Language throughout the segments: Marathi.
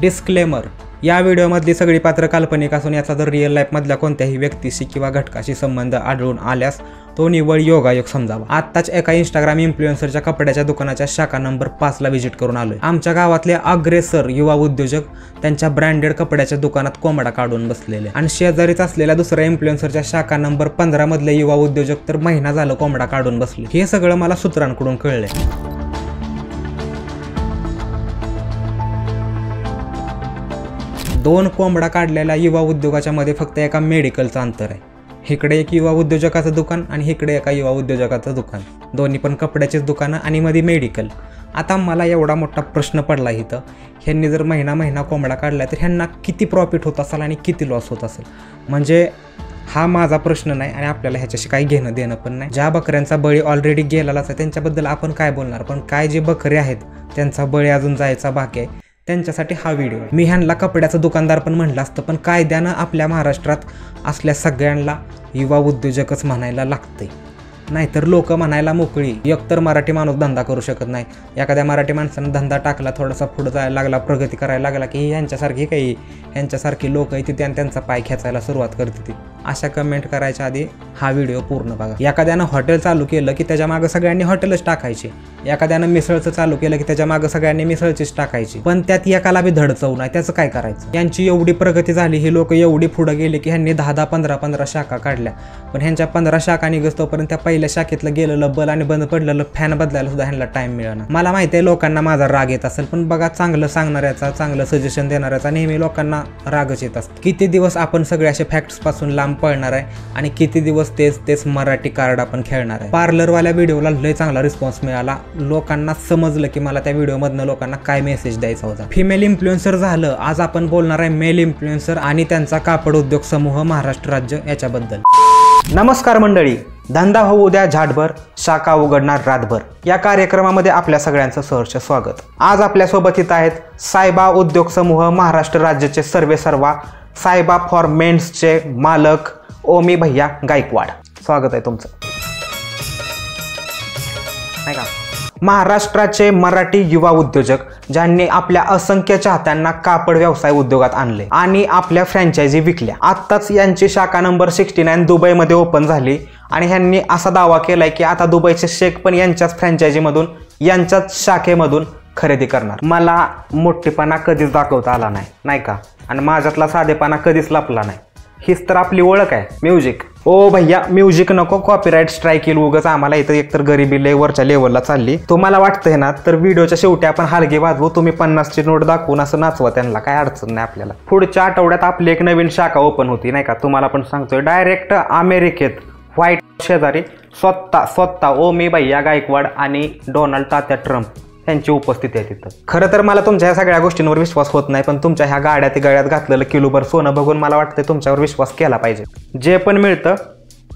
डिस्क्लेमर, या व्हिडिओमधली सगळी पात्र काल्पनिक असून याचा जर रिअल लाईफमधल्या कोणत्याही व्यक्तीशी किंवा घटकाशी संबंध आढळून आल्यास तो निव्वळ योगायोग समजावा। आत्ताच एका इंस्टाग्राम इन्फ्लुएन्सरच्या कपड्याच्या दुकानाच्या शाखा नंबर 5 ला व्हिजिट करून आलोय। आमच्या गावातले अग्रेसर युवा उद्योजक त्यांच्या ब्रँडेड कपड्याच्या दुकानात कोंबडा काढून बसलेले आणि शेजारीच असलेल्या दुसऱ्या इन्फ्लुएन्सरच्या शाखा नंबर 15 मधले युवा उद्योजक तर महिना झालं कोंबडा काढून बसले। हे सगळं मला सूत्रांकडून कळलंय। दोन कोंबडा काढलेल्या युवा उद्योगाच्या मध्ये फक्त एका मेडिकलचं अंतर आहे। इकडे एक युवा उद्योजकाचं दुकान आणि इकडे एका युवा उद्योजकाचं दुकान, दोन्ही पण कपड्याचीच दुकानं आणि मध्ये मेडिकल। आता मला एवढा मोठा प्रश्न पडला इथं, ह्यांनी जर महिना कोंबडा काढला तर ह्यांना किती प्रॉफिट होत असेल आणि किती लॉस होत असेल। म्हणजे हा माझा प्रश्न नाही आणि आपल्याला ह्याच्याशी काही घेणं देणं पण नाही। ज्या बकऱ्यांचा बळी ऑलरेडी गेलेलाच आहे त्यांच्याबद्दल आपण काय बोलणार, पण काय जे बकरे आहेत त्यांचा बळी अजून जायचा बाकी आहे त्यांच्यासाठी हा व्हिडिओ। मी ह्यांना कपड्याचं दुकानदार पण म्हणलं असतं, पण कायद्यानं आपल्या महाराष्ट्रात असल्या सगळ्यांना युवा उद्योजकच म्हणायला लागते, नाहीतर लोक म्हणायला मोकळी। एकतर मराठी माणूस धंदा करू शकत नाही, एखाद्या मराठी माणसानं धंदा टाकला, थोडासा पुढे जायला लागला, प्रगती करायला लागला की ह्यांच्यासारखी काही ह्यांच्यासारखी लोक येते आणि त्यांचा पाय खेचायला सुरुवात करते ती। अशा कमेंट करायच्या आधी हा व्हिडिओ पूर्ण बघा। एखाद्यानं हॉटेल चालू केलं की त्याच्या मागं सगळ्यांनी हॉटेलच टाकायचे, एखाद्यानं मिसळचं चालू केलं की त्याच्या मागं सगळ्यांनी मिसळचीच टाकायची, पण त्यात एकाला बी धड चव नाही, त्याचं काय करायचं। यांची एवढी प्रगती झाली, ही लोक एवढी पुढे गेली की ह्यांनी 10 15 शाखा काढल्या, पण ह्यांच्या 15 शाखा निघतोपर्यंत त्या पहिल्या शाखेतलं गेलेलं बल आणि बंद पडलेलं फॅन बदलायला सुद्धा ह्यांना टाइम मिळाला। मला माहिती आहे लोकांना माझा राग येत असेल, पण बघा चांगलं सांगणाऱ्याचा, चांगलं सजेशन देणाऱ्याचा नेहमी लोकांना रागच येत असतो। किती दिवस आपण सगळे असे फॅक्ट्स पासून लांब पळणार आहे आणि किती दिवस तेच मराठी कार्ड आपण खेळणार आहे। पार्लरवाल्या व्हिडिओला लय चांगला रिस्पॉन्स मिळाला, लोकांना समजलं की मला त्या व्हिडिओमधनं लोकांना काय मेसेज द्यायचा होता। फिमेल इन्फ्लुएन्सर झालं, आज आपण बोलणार आहे मेल इन्फ्लुएन्सर आणि त्यांचा कापड उद्योग समूह महाराष्ट्र राज्य याच्याबद्दल। नमस्कार मंडळी, धंदा होऊ द्या झाटभर, शाखा उघडणार रातभर या कार्यक्रमामध्ये आपल्या सगळ्यांचं सहर्ष स्वागत। आज आपल्यासोबत इथं आहेत सायबा उद्योग समूह महाराष्ट्र राज्याचे सर्वेसर्वा, सायबा फॉर मेन्सचे मालक ओमी भैया गायकवाड। स्वागत आहे तुमचं। नाही का, महाराष्ट्राचे मराठी युवा उद्योजक ज्यांनी आपल्या असंख्य चाहत्यांना कापड व्यवसाय उद्योगात आणले आणि आपल्या फ्रँचायझी विकल्या। आत्ताच यांची शाखा नंबर 69 दुबईमध्ये ओपन झाली आणि ह्यांनी असा दावा केलाय की आता दुबईचे शेख पण यांच्याच फ्रँचायझीमधून, यांच्याच शाखेमधून खरेदी करणार। मला मोठेपणा कधीच दाखवता आला नाही, नाही का, आणि माझ्यातला साधेपणा कधीच लपला नाही। हीच तर आपली ओळख आहे, म्युझिक। ओ भैया म्युझिक नको, कॉपीराईट स्ट्राईक येईल उगाच आम्हाला। इथं एकतर गरिबी लय वरच्या लेवलला चालली। तुम्हाला वाटतंय ना, तर व्हिडिओच्या शेवटी आपण हलगी वाजवू, तुम्ही 50ची नोट दाखवून असं नाचवा त्यांना, काय अडचण नाही आपल्याला। पुढच्या आठवड्यात आपली एक नवीन शाखा ओपन होती, नाही का, तुम्हाला पण सांगतोय, डायरेक्ट अमेरिकेत व्हाईट शेजारी स्वतः ओमी भैया गायकवाड आणि डोनाल्ड तात्या ट्रम्प यांची उपस्थिती आहे तिथं। खरं तर मला तुमच्या ह्या सगळ्या गोष्टींवर विश्वास होत नाही, पण तुमच्या ह्या गळ्यात घातलेलं किलोभर सोनं बघून मला वाटतं तुमच्यावर विश्वास केला पाहिजे। जे पण मिळतं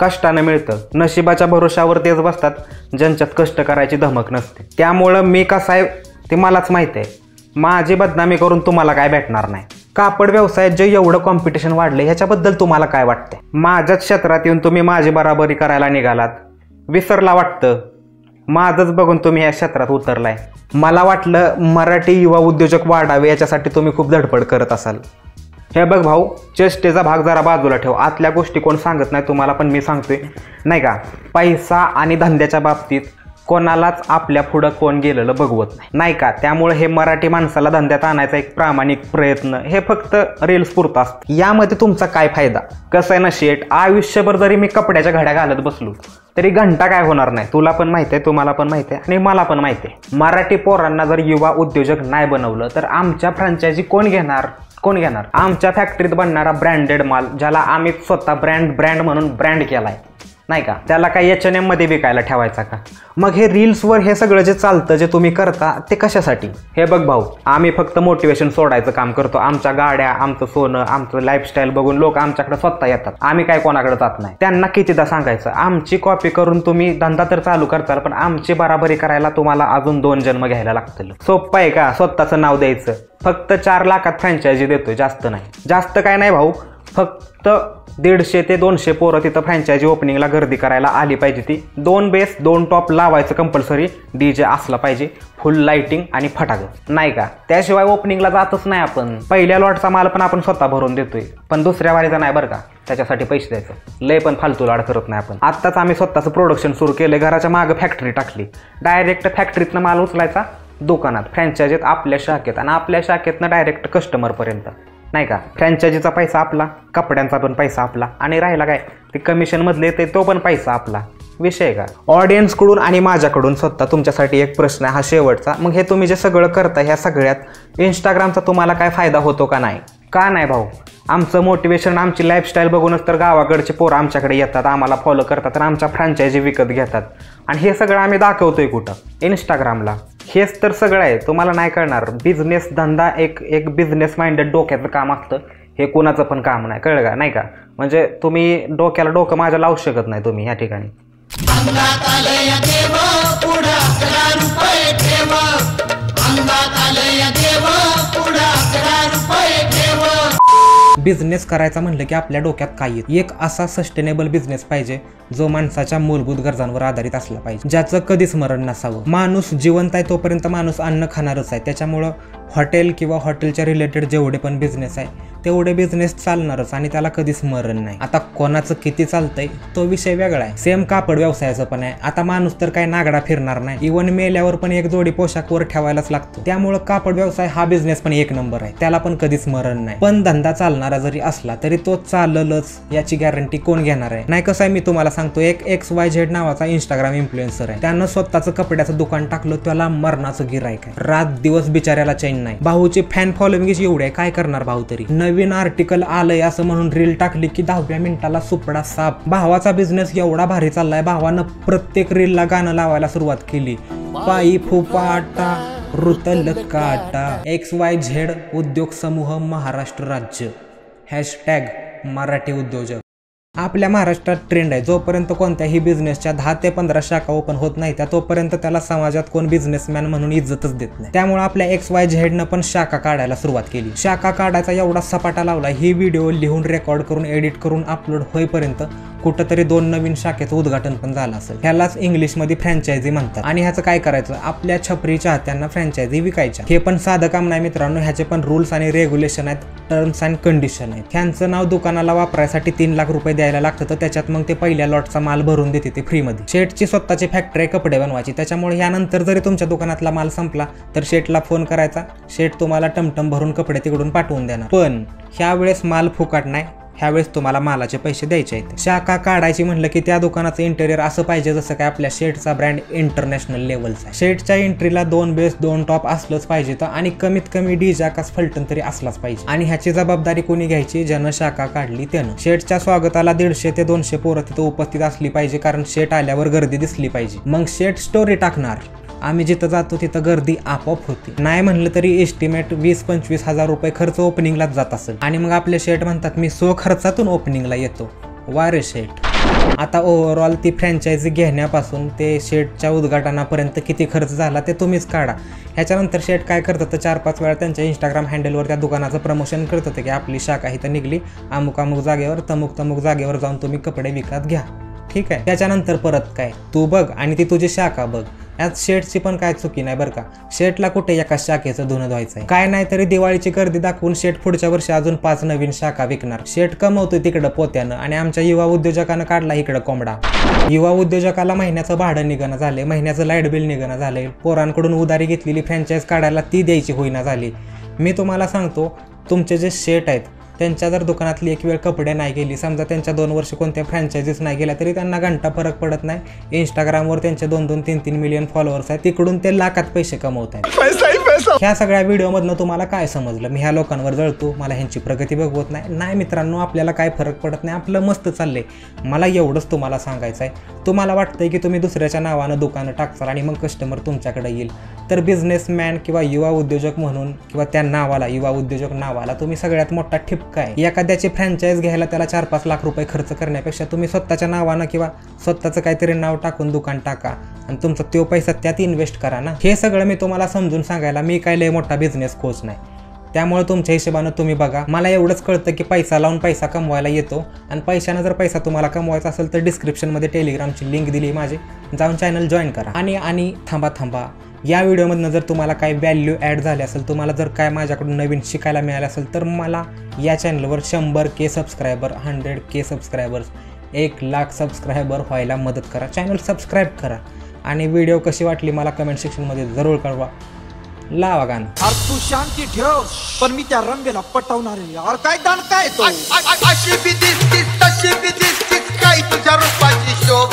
कष्टानं मिळतं, नशिबाच्या भरोशावर तेच बसतात ज्यांच्यात कष्ट करायची धमक नसते। त्यामुळं मी कसा आहे ते मलाच माहिती आहे, माझी बदनामी करून तुम्हाला काय भेटणार नाही। कापड व्यवसायात जे एवढं कॉम्पिटिशन वाढले ह्याच्याबद्दल तुम्हाला काय वाटतंय? माझ्याच क्षेत्रात येऊन तुम्ही माझी बराबरी करायला निघालात, विसरला वाटतं, माझंच बघून तुम्ही या क्षेत्रात उतरलाय। मला वाटलं मराठी युवा उद्योजक वाढावे याच्यासाठी तुम्ही खूप धडपड करत असाल। हे बघ भाऊ, चेष्टेचा भाग जरा बाजूला ठेव, आतल्या गोष्टी कोण सांगत नाही तुम्हाला, पण मी सांगतोय, नाही का, पैसा आणि धंद्याच्या बाबतीत कोणालाच आपल्या पुढं कोण गेलेलं बघवत नाही, नाही का। त्यामुळे हे मराठी माणसाला धंद्यात आणायचा एक प्रामाणिक प्रयत्न हे फक्त रील्स पुरतं असतं। यामध्ये तुमचा काय फायदा? कसं आहे ना शेट, आयुष्यभर जरी मी कपड्याच्या घड्या घालत बसलो तरी घंटा काय होणार नाही। तुला पण माहिती आहे, तुम्हाला पण माहिती आहे आणि मला पण माहिती आहे। मराठी पोरांना जर युवा उद्योजक नाही बनवलं तर आमच्या फ्रँचायझी कोण घेणार? आमच्या फॅक्टरीत बनणारा ब्रँडेड माल, ज्याला आम्ही स्वतः ब्रँड म्हणून ब्रँड केलाय, नाही का, त्याला काही H&M मध्ये विकायला ठेवायचा का? मग हे रील्सवर हे सगळं जे चालतं, जे तुम्ही करता, ते कशासाठी? हे बघ भाऊ, आम्ही फक्त मोटिवेशन सोडायचं काम करतो। आमच्या गाड्या, आमचं सोनं, आमचं लाईफस्टाईल बघून लोक आमच्याकडे स्वतः येतात, आम्ही काय कोणाकडे जात नाही। त्यांना कितीदा सांगायचं, आमची कॉपी करून तुम्ही धंदा तर चालू करताल, पण आमची बराबरी करायला तुम्हाला अजून 2 जन्म घ्यायला लागतील। सोपं आहे का स्वतःचं नाव द्यायचं? फक्त 4 लाखात फ्रँचायझी देतोय, जास्त नाही, जास्त काय नाही भाऊ, फक्त 150 ते 200 पोरं तिथं फ्रँचायझी ओपनिंगला गर्दी करायला आली पाहिजे. ती 2 बेस 2 टॉप लावायचं कंपल्सरी. DJ असला पाहिजे, फुल लाइटिंग आणि फटाकं नाही का. त्याशिवाय ओपनिंगला जातच नाही आपण. पहिल्या लॉटचा माल पण आपण स्वतः भरून देतोय, पण दुसऱ्या वारीचा नाही बरं का. त्याच्यासाठी पैसे द्यायचं. लय पण फालतू लाड करत नाही आपण. आत्ताच आम्ही स्वतःचं प्रोडक्शन सुरू केलं. घराच्या मागं फॅक्टरी टाकली. डायरेक्ट फॅक्टरीतनं माल उचलायचा दुकानात, फ्रँचायझीत आपल्या शाखेत, आणि आपल्या शाखेतनं डायरेक्ट कस्टमरपर्यंत नाही का. फ्रँचायझीचा पैसा आपला, कपड्यांचा पण पैसा आपला, आणि राहिला काय ते कमिशनमधले ते तो पण पैसा आपला. विषय का. ऑडियन्सकडून आणि माझ्याकडून स्वतः तुमच्यासाठी एक प्रश्न आहे, हा शेवटचा. मग हे तुम्ही जे सगळं करता ह्या सगळ्यात इंस्टाग्रामचा तुम्हाला काय फायदा होतो का नाही? का नाही भाऊ? आमचं मोटिवेशन, आमची लाईफस्टाईल बघूनच तर गावाकडचे पोरं आमच्याकडे येतात, आम्हाला फॉलो करतात, आणि आमच्या फ्रँचायझी विकत घेतात. आणि हे सगळं आम्ही दाखवतोय कुठं? इंस्टाग्रामला. हेच तर सगळं आहे. तुम्हाला नाही कळणार. बिझनेस धंदा एक बिझनेस माइंडेड डोक्याचं काम असतं. हे कोणाचं पण काम नाही, कळलं का? नाही का. म्हणजे तुम्ही डोक्याला डोकं माझ्या लावू शकत नाही तुम्ही ह्या ठिकाणी. बिझनेस करायचा म्हणलं की आपल्या डोक्यात काय येतं? एक असा सस्टेनेबल बिझनेस पाहिजे जो माणसाच्या मूलभूत गरजांवर आधारित असला पाहिजे, ज्याचं कधीच मरण नसावं. माणूस जिवंत आहे तोपर्यंत माणूस अन्न खाणारच आहे. त्याच्यामुळं हॉटेल किंवा हॉटेलच्या रिलेटेड जेवढे पण बिझनेस आहे तेवढे बिझनेस चालणारच, आणि त्याला कधीच मरण नाही. आता कोणाचं किती चालतंय तो विषय वेगळा आहे. सेम कापड व्यवसायाचं पण आहे. आता माणूस तर काय नागडा फिरणार नाही. इव्हन मेल्यावर पण एक जोडी पोशाख वर ठेवायलाच लागतो. त्यामुळं कापड व्यवसाय हा बिझनेस पण एक नंबर आहे. त्याला पण कधीच मरण नाही. पण धंदा चालणारा जरी असला तरी तो चाललच याची गॅरंटी कोण घेणार आहे? नाही. कसं आहे, मी तुम्हाला सांगतो, एक XYZ नावाचा इंस्टाग्राम इन्फ्लुएन्सर आहे. त्यानं स्वतःचं कपड्याचं दुकान टाकलं. त्याला मरणाचं गिराईक आहे. रात दिवस बिचाऱ्याला चैन नाही. भाऊची फॅन फॉलोइंग एवढी आहे, काय करणार भाऊ तरी. नवीन आर्टिकल आलंय असं म्हणून रील टाकली की 10व्या मिनिटाला सुपडा साप. भावाचा बिझनेस एवढा भारी चाललाय, भावानं प्रत्येक रीलला गाणं लावायला सुरुवात केली. पायी फुपाटा रुतल काटा. XYZ उद्योग समूह महाराष्ट्र राज्य. #मराठी उद्योजक. आपल्या महाराष्ट्रात ट्रेंड आहे, जोपर्यंत कोणत्याही बिझनेसच्या 10 ते 15 शाखा ओपन होत नाही त्या तोपर्यंत त्याला समाजात कोण बिझनेसमॅन म्हणून इज्जतच देत नाही. त्यामुळे आपल्या XYZ पण शाखा काढायला सुरुवात केली. शाखा काढायचा एवढा सपाटा लावला, ही व्हिडिओ लिहून रेकॉर्ड करून एडिट करून अपलोड होईपर्यंत कुठंतरी 2 नवीन शाखेचं उद्घाटन पण झालं असेल. ह्यालाच इंग्लिशमध्ये फ्रँचायझी म्हणतात. आणि ह्याचं काय करायचं? आपल्या छपरी चाहत्यांना फ्रँचायझी विकायच्या. हे पण साधं काम नाही मित्रांनो. ह्याचे पण रूल्स आणि रेग्युलेशन आहेत, टर्म्स अँड कंडिशन आहेत. ह्यांचं नाव दुकानाला वापरायसाठी 3 लाख रुपये द्यायला लागतं, तर त्याच्यात मग ते पहिल्या लॉटचा माल भरून देते ते फ्रीमध्ये. शेटची स्वतःची फॅक्टरी कपडे बनवायची. त्याच्यामुळे यानंतर जरी तुमच्या दुकानातला माल संपला तर शेटला फोन करायचा, शेट तुम्हाला टमटम भरून कपडे तिकडून पाठवून देणार. पण ह्यावेळेस माल फुकट नाही, ह्यावेळेस तुम्हाला मालाचे पैसे द्यायचे आहेत. शाखा काढायची म्हणलं की त्या दुकानाचं इंटेरियर असं पाहिजे जसं काय आपल्या शेटचा ब्रँड इंटरनॅशनल लेवलचा आहे. शेटच्या एंट्रीला 2 बेस 2 टॉप असलंच पाहिजे तर, आणि कमीत कमी DJ आकाश फलटण तरी असलाच पाहिजे. आणि ह्याची जबाबदारी कोणी घ्यायची? ज्यानं शाखा काढली त्यानं. शेटच्या स्वागताला 150 ते 200 पोरं तिथं उपस्थित असली पाहिजे, कारण शेट आल्यावर गर्दी दिसली पाहिजे. मग शेट स्टोरी टाकणार, आम्ही जिथं जातो तिथं गर्दी आपोआप होती. नाही म्हणलं तरी एस्टिमेट 20-25 हजार रुपये खर्च ओपनिंगलाच जात असेल. आणि मग आपले शेट म्हणतात मी खर्चातून ओपनिंगला येतो. वा रे शेट. आता ओव्हरऑल ती फ्रँचायझी घेण्यापासून ते शेटच्या उद्घाटनापर्यंत किती खर्च झाला ते तुम्हीच काढा. ह्याच्यानंतर शेट काय करतं तर 4-5 वेळा त्यांच्या इंस्टाग्राम हँडलवर त्या दुकानाचं प्रमोशन करत होते की आपली शाखा इथं निघली, अमुक जागेवर, तमुक जागेवर जाऊन तुम्ही कपडे विकत घ्या. ठीक आहे. त्याच्यानंतर परत काय, तू बघ आणि ती तुझी शाखा बघ. यात शेटची पण काय चुकी नाही बरं का. शेटला कुठे एका शाखेचं धुणं धुवायचं आहे? काय नाही तरी दिवाळीची गर्दी दाखवून शेट पुढच्या वर्षी अजून 5 नवीन शाखा विकणार. शेट कमवतोय तिकडं पोत्यानं, आणि आमच्या युवा उद्योजकानं काढला इकडं कोंबडा. युवा उद्योजकाला महिन्याचं भाडं निघणं झाले, महिन्याचं लाईट बिल निघणं झाले, पोरांकडून उधारी घेतलेली फ्रँचाईज काढायला ती द्यायची होईना झाली. मी तुम्हाला सांगतो, तुमचे जे शेट आहेत त्यांच्या जर दुकानातली एक वेळ कपडे नाही गेली, समजा त्यांच्या 2 वर्ष कोणत्या फ्रँचायझीस नाही गेल्या तरी त्यांना घंटा फरक पडत नाही. इंस्टाग्रामवर त्यांचे 2-2, 3-3 मिलियन फॉलोअर्स आहेत, तिकडून ते लाखात पैसे कमवत आहेत. ह्या सगळ्या व्हिडिओमधनं तुम्हाला काय समजलं? मी ह्या लोकांवर जळतो, मला ह्यांची प्रगती बघवत नाही मित्रांनो. आपल्याला काय फरक पडत नाही, आपलं मस्त चाललंय. मला एवढंच तुम्हाला सांगायचं आहे. तुम्हाला वाटतंय की तुम्ही दुसऱ्याच्या नावानं दुकानं टाकचाल आणि मग कस्टमर तुमच्याकडे येईल, तर बिझनेसमॅन किंवा युवा उद्योजक म्हणून किंवा त्या नावाला, युवा उद्योजक नावाला तुम्ही सगळ्यात मोठा ठिपका आहे. एखाद्याची फ्रँचाईज घ्यायला त्याला 4-5 लाख रुपये खर्च करण्यापेक्षा तुम्ही स्वतःच्या नावानं किंवा स्वतःचं काहीतरी नाव टाकून दुकान टाका आणि तुमचा तो पैसा त्यात इन्व्हेस्ट करा ना. हे सगळं मी तुम्हाला समजून सांगायला मी काय लय मोठा बिझनेस कोच नाही. त्यामुळे तुमच्या हिशोबानं तुम्ही बघा. मला एवढंच कळतं की पैसा लावून पैसा कमवायला येतो आणि पैशानं जर पैसा तुम्हाला कमवायचा असेल तर डिस्क्रिप्शनमध्ये टेलिग्रामची लिंक दिली माझी, जाऊन चॅनल जॉईन करा. आणि थांबा, या व्हिडिओमधनं जर तुम्हाला काही व्हॅल्यू ॲड झाली असेल, तुम्हाला जर काय माझ्याकडून नवीन शिकायला मिळालं असेल तर मला या चॅनलवर 100K subscriber, 100K subscribers, 1,00,000 subscriber व्हायला मदत करा. चॅनल सबस्क्राईब करा आणि व्हिडिओ कशी वाटली मला कमेंट सेक्शनमध्ये जरूर कळवा. लावा गाणं. अरे तू शांती ठेव, पण मी त्या रंबेला पटवणार आहे. अरे काय दान काय तो अशी बी दिसतीस तशी बी दिसतीस, काय तुझ्या रूपाची शो